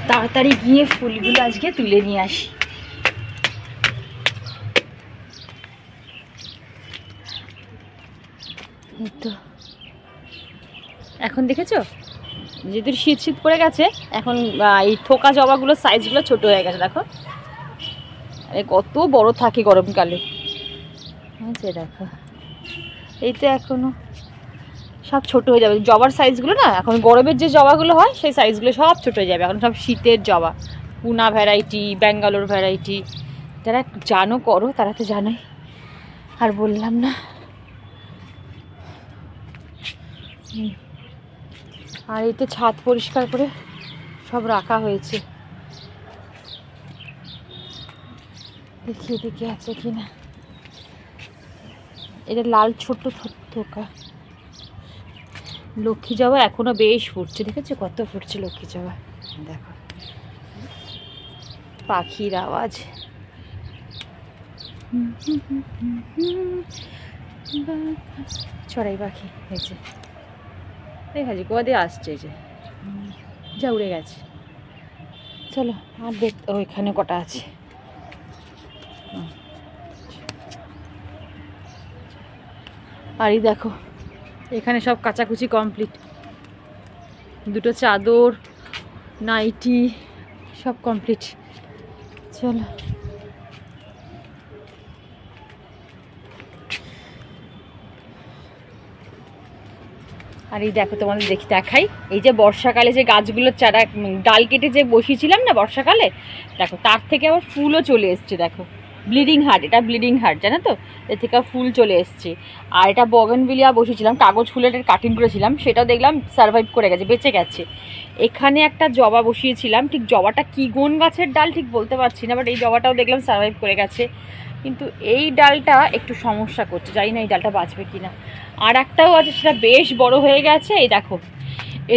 তাড়াতাড়ি গিয়ে ফুলগুলো আজকে তুলে নিয়ে আসি। তো এখন দেখেছো যেহেতু শীত শীত পড়ে গেছে, এখন এই থোকা জবাগুলোর সাইজগুলো ছোট হয়ে গেছে। দেখো কত বড় থাকে গরমকালে। আচ্ছা দেখো এই তো এখনো সব ছোট হয়ে যাবে। জবার সাইজগুলো না এখন গরমের যে জবাগুলো হয় সেই সাইজগুলো সব ছোট হয়ে যাবে। এখন সব শীতের জবা, পুনা ভ্যারাইটি, ব্যাঙ্গালোর ভ্যারাইটি। যারা জানো করো, তারা তো জানোই, আর বললাম না। আর এই তো ছাদ পরিষ্কার করে সব রাখা হয়েছে। দেখি এদিকে আছে কিনা। এটা লাল ছোট্ট থোকা লক্ষ্মী জবা এখনো বেশ ফুটছে। দেখেছো কত ফুটছে লক্ষ্মী জবা। দেখো পাখির আওয়াজ। চড়াই পাখি হয়েছে, দেখাচ্ছি কোয়া দিয়ে আসছে, যে যা উড়ে গেছে। চলো আর দেখতে ওইখানে কটা আছে। আর এই দেখো এখানে সব কাচাকুচি কমপ্লিট। দুটো চাদর, নাইটি সব কমপ্লিট। চলো আর এই দেখো তোমাদের দেখাই, এই যে বর্ষাকালে যে গাছগুলোর চারা ডাল কেটে যে বসিয়েছিলাম না বর্ষাকালে, দেখো তার থেকে আবার ফুলও চলে এসছে। দেখো ব্লিডিং হার্ট, এটা ব্লিডিং হার্ট জানো তো, এর থেকে ফুল চলে এসছে। আর এটা বগনভিলিয়া বসিয়েছিলাম, কাগজ ফুলের কাটিং করেছিলাম, সেটাও দেখলাম সারভাইভ করে গেছে, বেঁচে গেছে। এখানে একটা জবা বসিয়েছিলাম, ঠিক জবাটা কি কোন গাছের ডাল ঠিক বলতে পারছি না, বাট এই জবাটাও দেখলাম সারভাইভ করে গেছে। কিন্তু এই ডালটা একটু সমস্যা করছে, জানি না এই ডালটা বাঁচবে কিনা। আর একটাও আছে সেটা বেশ বড় হয়ে গেছে। এই দেখো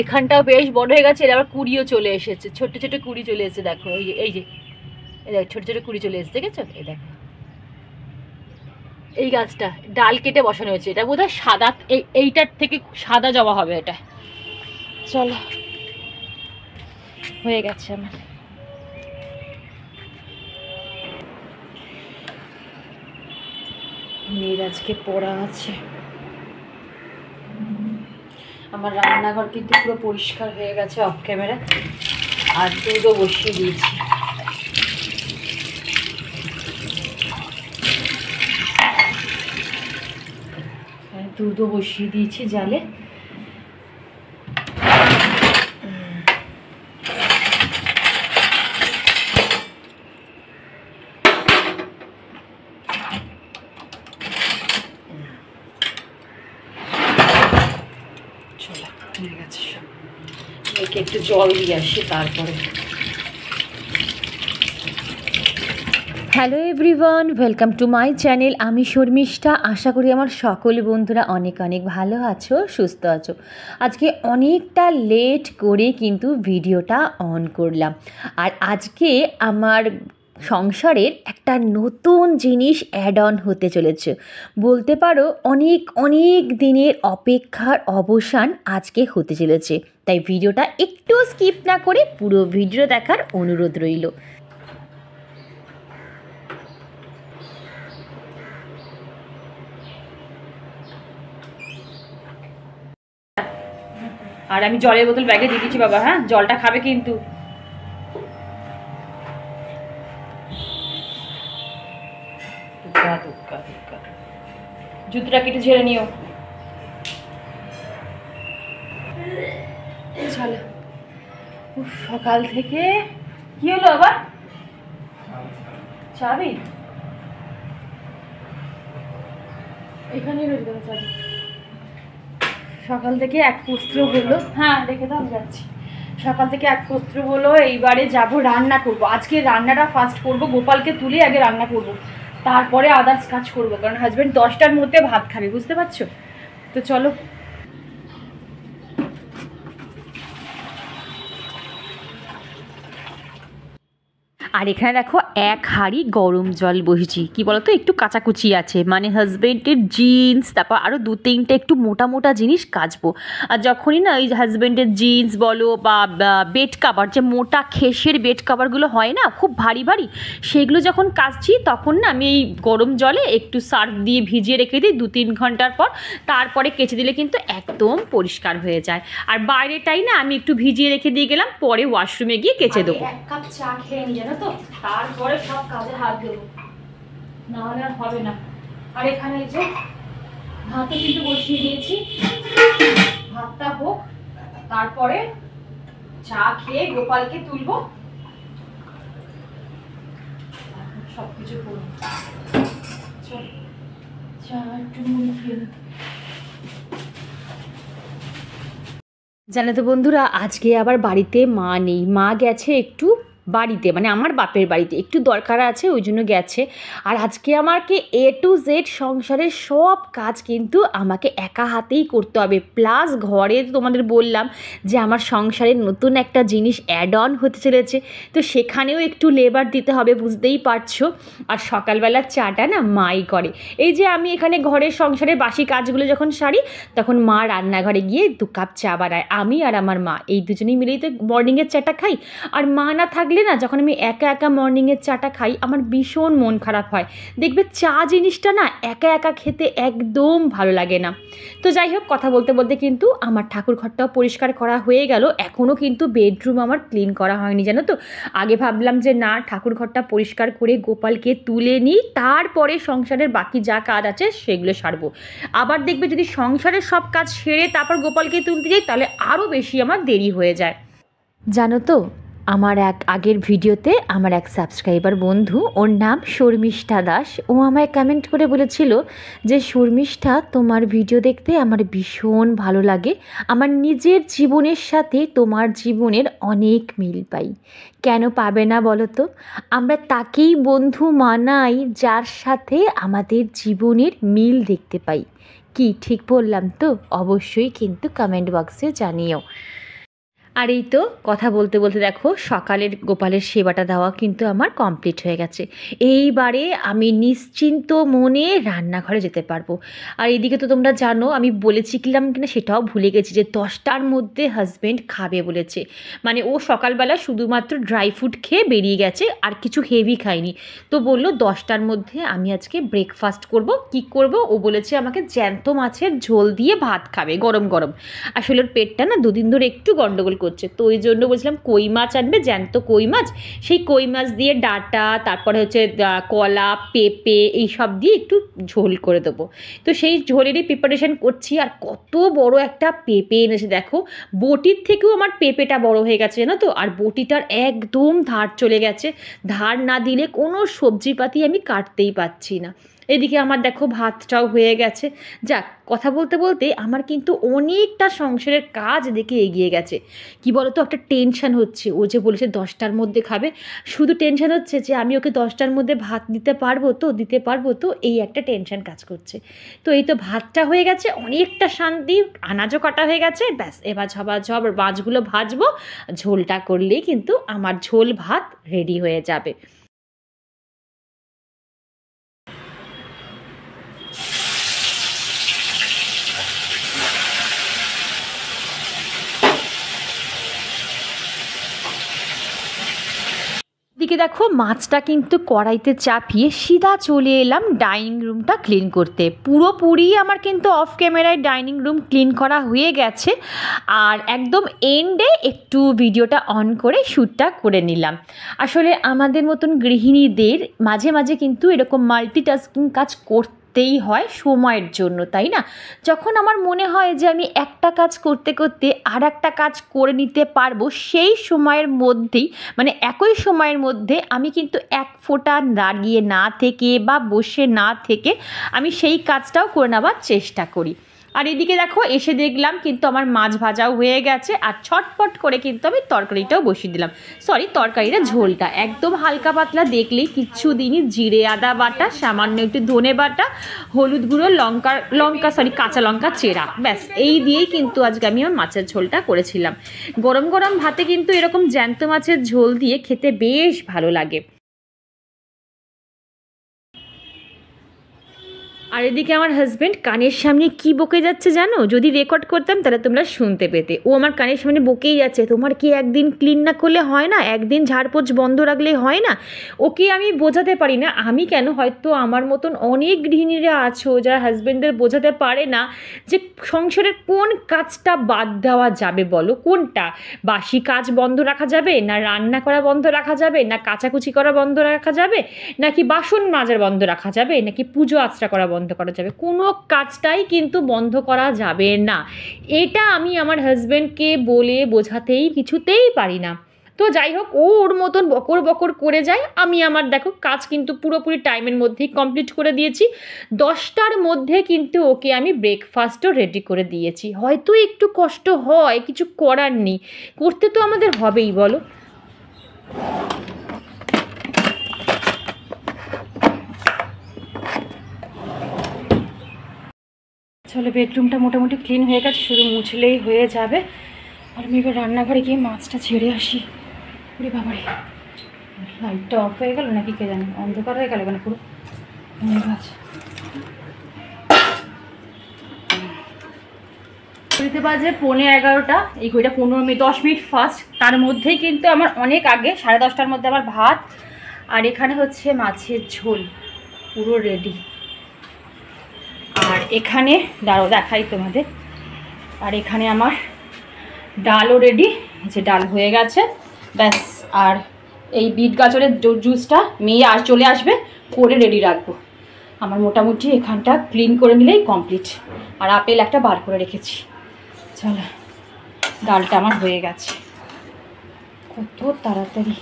এখানটাও বেশ বড় হয়ে গেছে, এর আবার কুড়িও চলে এসেছে, ছোট ছোট কুড়ি চলে এসেছে। দেখো এই যে দেখো ছোট ছোট কুড়ি চলে এসেছে, দেখেছো? এই দেখো এই গাছটা ডাল কেটে বসানো হয়েছে। এটা বোধহয় সাদা, এইটার থেকে সাদা জবা হবে এটা। চলো হয়ে গেছে আমার। মেয়ের আজকে পড়া আছে। আমার রান্নাঘর কিন্তু পুরো পরিষ্কার হয়ে গেছে অফ ক্যামেরা। আর দুধও বসিয়ে দিয়েছি। দুধও বসিয়ে দিয়েছি জালে। হয়ে গেছে সব, মেয়েকে একটু জল দিয়ে আসি তারপরে। Hello everyone, welcome to my channel. আমি শর্মিষ্ঠা। আশা করি আমার সকল বন্ধুরা অনেক অনেক ভালো আছো, সুস্থ আছো। আজকে অনেকটা লেট করে কিন্তু ভিডিওটা অন করলাম। আর আজকে আমার সংসারের একটা নতুন জিনিস অ্যাড অন হতে চলেছে। বলতে পারো অনেক অনেক দিনের অপেক্ষার অবসান আজকে হতে চলেছে। তাই ভিডিওটা একটু স্কিপ না করে পুরো ভিডিও দেখার অনুরোধ রইল। আর আমি জলের বোতল ব্যাগে দিয়ে দিচ্ছি বাবা। হ্যাঁ, জলটা খাবে কিন্তু। জুতোটা কেটে ঝেড়ে নিও। চলো, সকাল থেকে কি হলো আবার? চাবি এখানেই রয়েছে চাবি। সকাল থেকে এক পস্ত্র হলো। হ্যাঁ রেখে দাও, আমি যাচ্ছি। সকাল থেকে এক পস্ত্র হলো, এইবারে যাব রান্না করব। আজকে রান্নাটা ফার্স্ট করব, গোপালকে তুলে আগে রান্না করব, তারপরে আদার্স কাজ করব, কারণ হাজব্যান্ড 10টার মধ্যে ভাত খাবে, বুঝতে পারছো তো। চলো আর এখানে দেখো এক হাঁড়ি গরম জল বসেছি। কি বলতো, একটু কাচাকুচি আছে, মানে হাজব্যান্ডের জিন্স, তারপর আরও 2-3টে একটু মোটা মোটা জিনিস কাচবো। আর যখনই না এই হাজব্যান্ডের জিন্স বলো বা বেড কাভার, যে মোটা খেসের বেড কাভারগুলো হয় না খুব ভারী ভারী, সেগুলো যখন কাচছি তখন না আমি এই গরম জলে একটু সার্ফ দিয়ে ভিজিয়ে রেখে দিই 2-3 ঘন্টার পর, তারপরে কেচে দিলে কিন্তু একদম পরিষ্কার হয়ে যায়। আর বাইরেটাই না আমি একটু ভিজিয়ে রেখে দিয়ে গেলাম, পরে ওয়াশরুমে গিয়ে কেচে দেবো। এক কাপ চা খেয়ে নি জানো তো, তারপরে সব কাজে হাত দেবো, না হলে আর হবে না। আর এখানে এই যে ভাতও কিন্তু বসিয়ে দিয়েছি, ভাতটা হোক, তারপরে চা খেয়ে গোপালকে তুলবো, সবকিছু করবো। চা একটু মুড়ি খেয়ে। জানো তো বন্ধুরা, আজকে আবার বাড়িতে মা নেই, মা গেছে একটু বাড়িতে, মানে আমার বাপের বাড়িতে একটু দরকার আছে, ওই জন্য গেছে। আর আজকে আমাকে A to Z সংসারের সব কাজ কিন্তু আমাকে একা হাতেই করতে হবে। প্লাস ঘরে তোমাদের বললাম যে আমার সংসারে নতুন একটা জিনিস অ্যাড অন হতে চলেছে, তো সেখানেও একটু লেবার দিতে হবে, বুঝতেই পারছো। আর সকালবেলার চাটা না মাই করে। এই যে আমি এখানে ঘরের সংসারের বাসি কাজগুলো যখন সারি, তখন মা রান্নাঘরে গিয়ে 2 কাপ চা বানায়, আমি আর আমার মা এই দুজনেই মিলেই তো মর্নিংয়ের চাটা খাই। আর মা না থাকলে না, যখন আমি একা একা মর্নিংয়ের চাটা খাই আমার ভীষণ মন খারাপ হয়। দেখবে চা জিনিসটা না একা একা খেতে একদম ভালো লাগে না। তো যাই হোক, কথা বলতে বলতে কিন্তু আমার ঠাকুর ঘরটাও পরিষ্কার করা হয়ে গেল। এখনও কিন্তু বেডরুম আমার ক্লিন করা হয়নি জানো তো। আগে ভাবলাম যে না, ঠাকুর ঘরটা পরিষ্কার করে গোপালকে তুলে নিই, তারপরে সংসারের বাকি যা কাজ আছে সেগুলো সারবো। আবার দেখবে যদি সংসারের সব কাজ সেরে তারপর গোপালকে তুলতে যাই, তাহলে আরও বেশি আমার দেরি হয়ে যায়। জানো তো, আমার আগের ভিডিওতে আমার এক সাবস্ক্রাইবার বন্ধু, ওর নাম শর্মিষ্ঠা দাস, ও আমায় কমেন্ট করে বলেছিল যে শর্মিষ্ঠা, তোমার ভিডিও দেখতে আমার ভীষণ ভালো লাগে, আমার নিজের জীবনের সাথে তোমার জীবনের অনেক মিল পাই। কেন পাবে না বলো তো? আমরা তাকেই বন্ধু মানাই যার সাথে আমাদের জীবনের মিল দেখতে পাই। কি ঠিক বললাম তো? অবশ্যই কিন্তু কমেন্ট বক্সে জানিও। আর এই তো কথা বলতে বলতে দেখো সকালের গোপালের সেবাটা দেওয়া কিন্তু আমার কমপ্লিট হয়ে গেছে। এইবারে আমি নিশ্চিন্ত মনে রান্নাঘরে যেতে পারবো। আর এইদিকে তো তোমরা জানো, আমি বলেছিলাম কিনা সেটাও ভুলে গেছি, যে 10টার মধ্যে হাজব্যান্ড খাবে বলেছে। মানে ও সকালবেলা শুধুমাত্র ড্রাই ফ্রুট খেয়ে বেরিয়ে গেছে, আর কিছু হেভি খায়নি। তো বললো 10টার মধ্যে আমি আজকে ব্রেকফাস্ট করব। কি করব? ও বলেছে আমাকে জ্যান্ত মাছের ঝোল দিয়ে ভাত খাবে গরম গরম। আসলে ওর পেটটা না 2 দিন ধরে একটু গন্ডগোল করছে, তো ওই জন্য বলছিলাম কই মাছ আনবে, জ্যান্ত কই মাছ, সেই কই মাছ দিয়ে ডাঁটা, তারপরে হচ্ছে কলা, পেঁপে, এইসব দিয়ে একটু ঝোল করে দেবো। তো সেই ঝোলেরই প্রিপারেশন করছি। আর কত বড় একটা পেঁপে এনেছে দেখো, বটির থেকেও আমার পেঁপেটা বড় হয়ে গেছে জানো তো। আর বটিটার একদম ধার চলে গেছে, ধার না দিলে কোনো সবজিপাতি আমি কাটতেই পাচ্ছি না। এদিকে আমার দেখো ভাতটাও হয়ে গেছে। যাক, কথা বলতে বলতে আমার কিন্তু অনেকটা সংসারের কাজ দেখে এগিয়ে গেছে। কি বলো তো, একটা টেনশান হচ্ছে, ও যে বলেছে 10টার মধ্যে খাবে, শুধু টেনশান হচ্ছে যে আমি ওকে 10টার মধ্যে ভাত দিতে পারবো তো, এই একটা টেনশান কাজ করছে। তো এই তো ভাতটা হয়ে গেছে, অনেকটা শান্তি, আনাজও কাটা হয়ে গেছে, ব্যাস এবার ঝবাঝব মাছগুলো ভাজবো, ঝোলটা করলেই কিন্তু আমার ঝোল ভাত রেডি হয়ে যাবে। দিকে দেখো মাছটা কিন্তু কড়াইতে চাপিয়ে সিধা চলে এলাম ডাইনিং রুমটা ক্লিন করতে। পুরোপুরি আমার কিন্তু অফ ক্যামেরায় ডাইনিং রুম ক্লিন করা হয়ে গেছে। আর একদম এন্ডে একটু ভিডিওটা অন করে শ্যুটটা করে নিলাম। আসলে আমাদের মতন গৃহিণীদের মাঝে মাঝে কিন্তু এরকম মাল্টিটাস্কিং কাজ করতেই হয় সময়ের জন্য, তাই না? যখন আমার মনে হয় যে আমি একটা কাজ করতে করতে আর একটা কাজ করে নিতে পারবো, সেই সময়ের মধ্যেই, মানে একই সময়ের মধ্যে আমি কিন্তু এক ফোঁটা দাঁড়িয়ে না থেকে বা বসে না থেকে আমি সেই কাজটাও করে নেওয়ার চেষ্টা করি। আর এদিকে দেখো এসে দেখলাম কিন্তু আমার মাছ ভাজাও হয়ে গেছে, আর ছটপট করে কিন্তু আমি তরকারিটাও বসিয়ে দিলাম। সরি, তরকারিটা ঝোলটা একদম হালকা পাতলা, দেখলেই কিচ্ছু দিনই, জিরে আদা বাটা, সামান্য একটু ধনে বাটা, হলুদ গুঁড়ো, কাঁচা লঙ্কা চেরা, ব্যাস এই দিয়েই কিন্তু আজকে আমি আমার মাছের ঝোলটা করেছিলাম। গরম গরম ভাতে কিন্তু এরকম জ্যান্ত মাছের ঝোল দিয়ে খেতে বেশ ভালো লাগে। আর এদিকে আমার হাজব্যান্ড কানের সামনে কি বকে যাচ্ছে জানো? যদি রেকর্ড করতাম তাহলে তোমরা শুনতে পেতে। ও আমার কানের সামনে বকেই যাচ্ছে, তোমার কি একদিন ক্লিন না করলে হয় না, একদিন ঝাড়পোছ বন্ধ রাখলে হয় না? ওকে আমি বোঝাতে পারি না, আমি কেন, হয়তো আমার মতন অনেক গৃহিণীরা আছো যারা হাজব্যান্ডদের বোঝাতে পারে না যে সংসারের কোন কাজটা বাদ দেওয়া যাবে, বলো কোনটা? বাসি কাজ বন্ধ রাখা যাবে না, রান্না করা বন্ধ রাখা যাবে না, কাচাকুচি করা বন্ধ রাখা যাবে, নাকি বাসন মাজার বন্ধ রাখা যাবে, নাকি পুজো আচরা করা বন্ধ করা যাবে? কোনো কাজটাই কিন্তু বন্ধ করা যাবে না। এটা আমি আমার হাজব্যান্ডকে বলে বোঝাতেই কিছুতেই পারি না। তো যাই হোক, ও ওর মতন বকর বকর করে যায়, আমি আমার দেখো কাজ কিন্তু পুরোপুরি টাইমের মধ্যেই কমপ্লিট করে দিয়েছি। 10টার মধ্যে কিন্তু ওকে আমি ব্রেকফাস্টও রেডি করে দিয়েছি। হয়তো একটু কষ্ট হয়, কিছু করার নেই, করতে তো আমাদের হবেই, বলো। চলো, বেডরুমটা মোটামুটি ক্লিন হয়ে গেছে, শুধু মুছলেই হয়ে যাবে। আর আমি এবার রান্নাঘরে গিয়ে মাছটা ছেড়ে আসি। ওরে বাবারে, লাইটটা অফ হয়ে গেল নাকি কে জানে, অন্ধকার হয়ে গেল কেন পুরো। ঘড়িতে বাজে 11:15, এই ঘড়িটা 10 মিনিট ফার্স্ট। তার মধ্যেই কিন্তু আমার অনেক আগে 10:30টার মধ্যে আমার ভাত, আর এখানে হচ্ছে মাছের ঝোল পুরো রেডি। আর এখানে ডালও দেখাই তোমাদের, আর এখানে আমার ডালও রেডি, যে ডাল হয়ে গেছে ব্যাস। আর এই বিট গাজরের জুসটা মেয়ে আর চলে আসবে, করে রেডি রাখবো। আমার মোটামুটি এখানটা ক্লিন করে নিলেই কমপ্লিট। আর আপেল একটা বার করে রেখেছি। চলো, ডালটা আমার হয়ে গেছে কত তাড়াতাড়ি।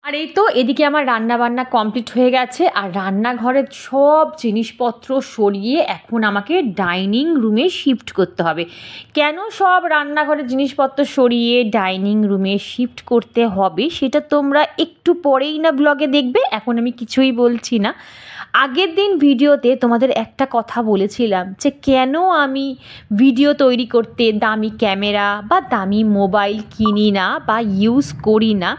আর এই তো এদিকে আমার রান্না বান্না কমপ্লিট হয়ে গেছে, আর রান্নাঘরের সব জিনিসপত্র সরিয়ে এখন আমাকে ডাইনিং রুমে শিফট করতে হবে। কেন সব রান্নাঘরের জিনিসপত্র সরিয়ে ডাইনিং রুমে শিফট করতে হবে সেটা তোমরা একটু পরেই না ব্লগে দেখবে, এখন আমি কিছুই বলছি না। আগের দিন ভিডিওতে তোমাদের একটা কথা বলেছিলাম যে কেন আমি ভিডিও তৈরি করতে দামি ক্যামেরা বা দামি মোবাইল কিনি না বা ইউজ করি না,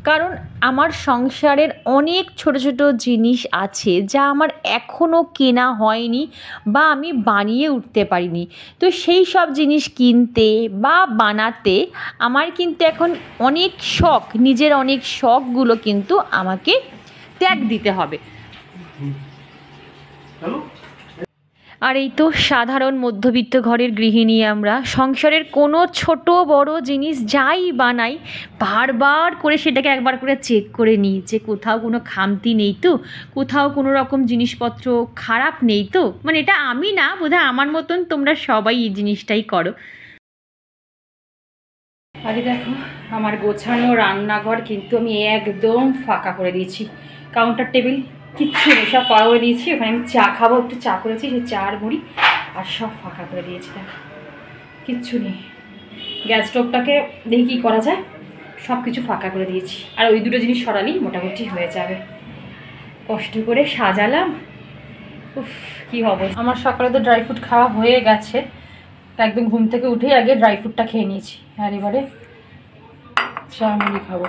কারণ আমার সংসারের অনেক ছোট ছোট জিনিস আছে যা আমার এখনও কেনা হয়নি বা আমি বানিয়ে উঠতে পারিনি। তো সেই সব জিনিস কিনতে বা বানাতে আমার কিন্তু এখন অনেক শখ, নিজের অনেক শখগুলো কিন্তু আমাকে ত্যাগ দিতে হবে। আর এই তো সাধারণ মধ্যবিত্ত ঘরের গৃহিণী আমরা, সংসারের কোনো ছোট বড় জিনিস যাই বানাই বারবার করে সেটাকে একবার করে চেক করে নিই যে কোথাও কোনো খামতি নেই তো, কোথাও কোনো রকম জিনিসপত্র খারাপ নেই তো। মানে এটা আমি না, বোধহয় আমার মতন তোমরা সবাই এই জিনিসটাই করো। আরে দেখো, আমার গোছানো রান্নাঘর কিন্তু আমি একদম ফাঁকা করে দিয়েছি। কাউন্টার টেবিল কিচ্ছু নেই, সব ফাঁকা করে দিয়েছি। ওখানে আমি চা খাবো, একটু চা করেছি, সেই চা আর মুড়ি, আর সব ফাঁকা করে দিয়েছি। দেখো কিচ্ছু নেই। গ্যাস স্টোভটাকে দেখি কী করা যায়, সব কিছু ফাঁকা করে দিয়েছি। আর ওই দুটো জিনিস সরালেই মোটামুটি হয়ে যাবে। কষ্ট করে সাজালাম, উফ কী হবে। আমার সকালে তো ড্রাই ফ্রুট খাওয়া হয়ে গেছে, একদম ঘুম থেকে উঠেই আগে ড্রাই ফ্রুটটা খেয়ে নিয়েছি। আর এবারে চা মুড়ি খাবো,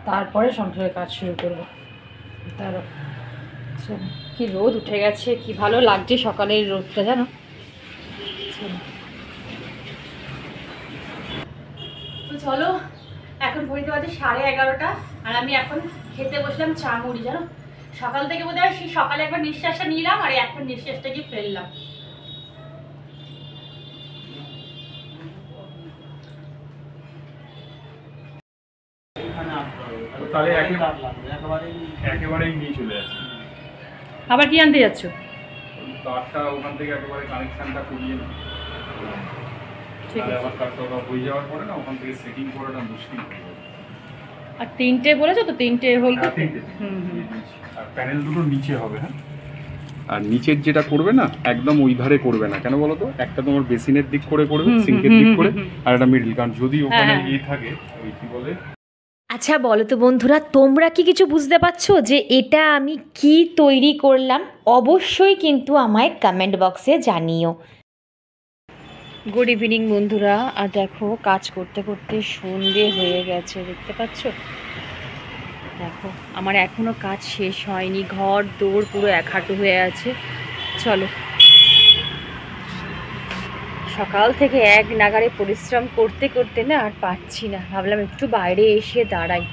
তারপরে সংসারের কাজ শুরু করবো। তার কি রোদ উঠে গেছে, কি ভালো লাগছে সকালের রোদটা, জানো। তো চলো, এখন ঘড়িতে বাজে 11:30, আর আমি এখন খেতে বসলাম চা মুড়ি। জানো, সকাল থেকে বোধহয় সেই সকালে একবার নিঃশ্বাসটা নিলাম, আর এখন নিঃশ্বাসটা গিয়ে ফেললাম। আবার কি আনতে যাচ্ছ? তারটা ওখান থেকে একেবারে কানেকশনটা করিয়ে নাও, ঠিক আছে? আবার তারটা হয়ে যাওয়ার পরে না ওখান থেকে সেটিং করাটা মুশকিল। আর 3টে বলেছো তো, 3টে হোল করতে? আর প্যানেল দুটো নিচে হবে। হ্যাঁ, আর নিচের যেটা করবে না একদম ওই ধারে করবে না, কেন বলো তো, একটা তোমার বেসিনের দিক করে করবে, সিঙ্কের দিক করে, আর একটা মিডল, কারণ যদি ওখানে থাকে ওই কি বলে। আচ্ছা বলো তো বন্ধুরা, তোমরা কি কিছু বুঝতে পারছো যে এটা আমি কি তৈরি করলাম? অবশ্যই কিন্তু আমায় কমেন্ট বক্সে জানিও। গুড ইভিনিং বন্ধুরা। আর দেখো কাজ করতে করতে সন্ধে হয়ে গেছে, দেখতে পাচ্ছ? দেখো আমার এখনো কাজ শেষ হয়নি, ঘর দৌড় পুরো এক হাঁটু হয়ে আছে। চলো, সকাল থেকে এক নাগাড়ে পরিশ্রম করতে করতে না আর পারছি না, ভাবলাম একটু বাইরে এসে দাঁড়াই।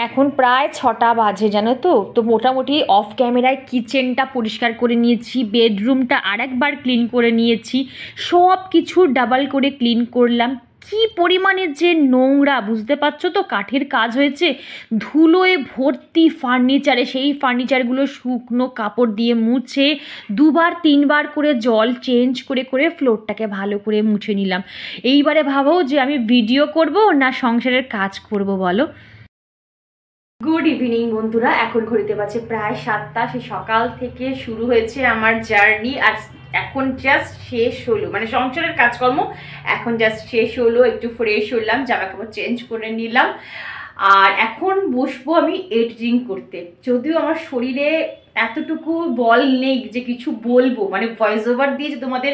এখন প্রায় 6টা বাজে জানো তো। তো মোটামুটি অফ ক্যামেরায় কিচেনটা পরিষ্কার করে নিয়েছি, বেডরুমটা আরেকবার ক্লিন করে নিয়েছি, সব কিছু ডাবল করে ক্লিন করলাম। কি পরিমাণে যে নোংরা বুঝতে পারছো তো, কাঠের কাজ হয়েছে, ধুলোয় ভর্তি ফার্নিচারে, সেই ফার্নিচারগুলো শুকনো কাপড় দিয়ে মুছে 2-3বার করে জল চেঞ্জ করে করে ফ্লোরটাকে ভালো করে মুছে নিলাম। এইবারে ভাবো যে আমি ভিডিও করব না সংসারের কাজ করব বলো। গুড ইভিনিং বন্ধুরা, এখন ঘড়িতে বাজে প্রায় 7টা। সে সকাল থেকে শুরু হয়েছে আমার জার্নি, আর এখন জাস্ট শেষ হলো, মানে সংসারের কাজকর্ম এখন জাস্ট শেষ হলো। একটু ফ্রেশ হলাম, জামা কাপড় চেঞ্জ করে নিলাম, আর এখন বসবো আমি এডিটিং করতে। যদিও আমার শরীরে এতটুকু বল নেই যে কিছু বলবো, মানে ভয়েস ওভার দিয়ে যে তোমাদের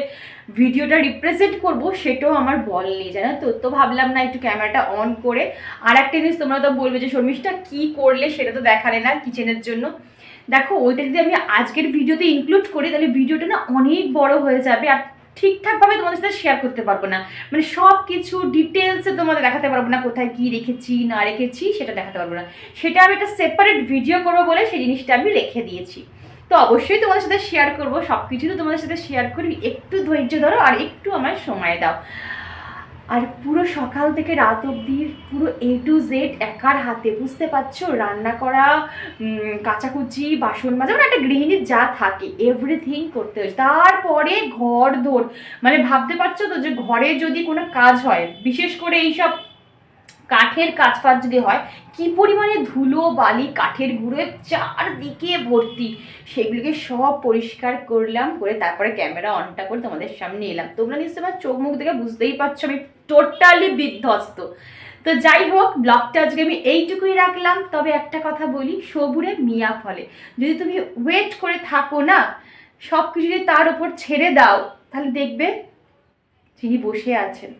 ভিডিওটা রিপ্রেজেন্ট করব সেটাও আমার বল নেই জানো তো। তো ভাবলাম না একটু ক্যামেরাটা অন করে, আর একটা জিনিস তোমরা তো বলবে যে শর্মিষ্ঠা কী করলে, সেটা তো দেখালে না কিচেনের জন্য। দেখো ওইটা যদি আমি আজকের ভিডিওতে ইনক্লুড করি তাহলে ভিডিওটা না অনেক বড় হয়ে যাবে, আর ঠিকঠাকভাবে তোমাদের সাথে শেয়ার করতে পারবো না, মানে সব কিছু ডিটেলসে তোমাদের দেখাতে পারবো না, কোথায় কী রেখেছি না রেখেছি সেটা দেখাতে পারবো না। সেটা আমি একটা সেপারেট ভিডিও করবো বলে সেই জিনিসটা আমি রেখে দিয়েছি। তো অবশ্যই তোমাদের সাথে শেয়ার করবো, সব কিছু তো তোমাদের সাথে শেয়ার করি, একটু ধৈর্য ধরো আর একটু আমার সময় দাও। আর পুরো সকাল থেকে রাত অবধি পুরো A to Z একার হাতে, বুঝতে পারছো, রান্না করা, কাচাকুচি, বাসন মাজা, মানে একটা গৃহিণীর যা থাকে এভরিথিং করতে হয়েছে। তারপরে ঘর দৌড়, মানে ভাবতে পারছো তো যে ঘরে যদি কোনো কাজ হয়, বিশেষ করে এইসব কাঠের কাজ ফাজ যদি হয়, কি পরিমাণে ধুলো বালি কাঠের গুঁড়ো চারদিকে ভর্তি, সেগুলিকে সব পরিষ্কার করলাম, করে তারপরে ক্যামেরা অনটা করে তোমাদের সামনে এলাম। তোমরা নিশ্চয়ই আমার চোখ মুখ দেখে বুঝতেই পারছো আমি টোটালি বিধ্বস্ত। তো যাই হোক, ব্লগটা আজকে আমি এইটুকুই রাখলাম। তবে একটা কথা বলি, সবুরে মিয়া ফলে, যদি তুমি ওয়েট করে থাকো না, সব কিছু যদি তার উপর ছেড়ে দাও, তাহলে দেখবে যিনি বসে আছেন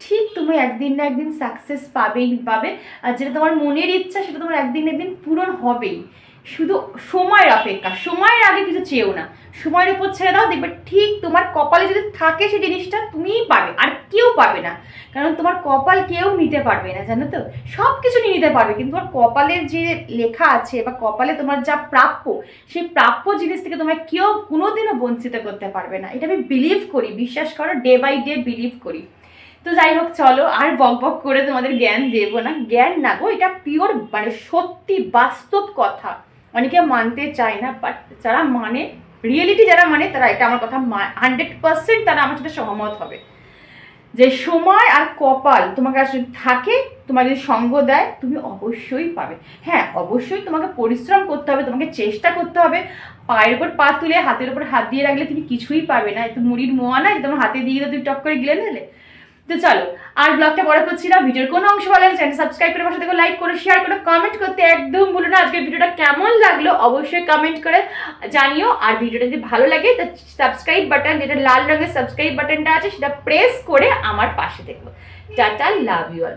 ঠিক তুমি একদিন না একদিন সাকসেস পাবেই পাবে, আর যেটা তোমার মনের ইচ্ছা সেটা তোমার একদিন না একদিন পূরণ হবেই। শুধু সময়ের অপেক্ষা, সময়ের আগে কিছু চেয়েও না, সময়ের উপর ছেড়ে দাও, দেখবে ঠিক তোমার কপালে যদি থাকে সেই জিনিসটা তুমিই পাবে, আর কেউ পাবে না। কারণ তোমার কপাল কেউ নিতে পারবে না জানো তো, সব কিছু নিয়ে নিতে পারবে, কিন্তু তোমার কপালের যে লেখা আছে বা কপালে তোমার যা প্রাপ্য, সেই প্রাপ্য জিনিস থেকে তোমার কেউ কোনোদিনও বঞ্চিত করতে পারবে না। এটা আমি বিলিভ করি, বিশ্বাস করো, ডে বাই ডে বিলিভ করি। তো যাই হোক, চলো আর বক বক করে তোমাদের জ্ঞান দেবো না, জ্ঞান না গো, এটা পিওর মানে সত্যি বাস্তব কথা। অনেকে মানতে চায় না, বাট যারা মানে, রিয়েলিটি যারা মানে, তারা এটা আমার কথা 100% তারা আমার সাথে সহমত হবে যে সময় আর কপাল তোমার কাছে যদি থাকে, তোমার যদি সঙ্গ দেয়, তুমি অবশ্যই পাবে। হ্যাঁ, অবশ্যই তোমাকে পরিশ্রম করতে হবে, তোমাকে চেষ্টা করতে হবে। পায়ের উপর পা তুলে হাতের উপর হাত দিয়ে রাখলে তুমি কিছুই পাবে না। একটু মুড়ির মোয়া না, তোমার হাতে দিয়ে তুমি টক করে গিলে নিলে। তো চলো আর ব্লগটা বড় করছি না, ভিডিওর কোনো অংশ ভালো লাগলে চ্যানেল সাবস্ক্রাইব করে পাশে থেকে লাইক করে শেয়ার করে কমেন্ট করতে একদম ভুলো না। আজকের ভিডিওটা কেমন লাগলো অবশ্যই কমেন্ট করে জানিও, আর ভিডিওটা যদি ভালো লাগে তো সাবস্ক্রাইব বাটন, যেটা লাল রঙের সাবস্ক্রাইব বাটনটা আছে সেটা প্রেস করে আমার পাশে দেখো। Tata, love you all.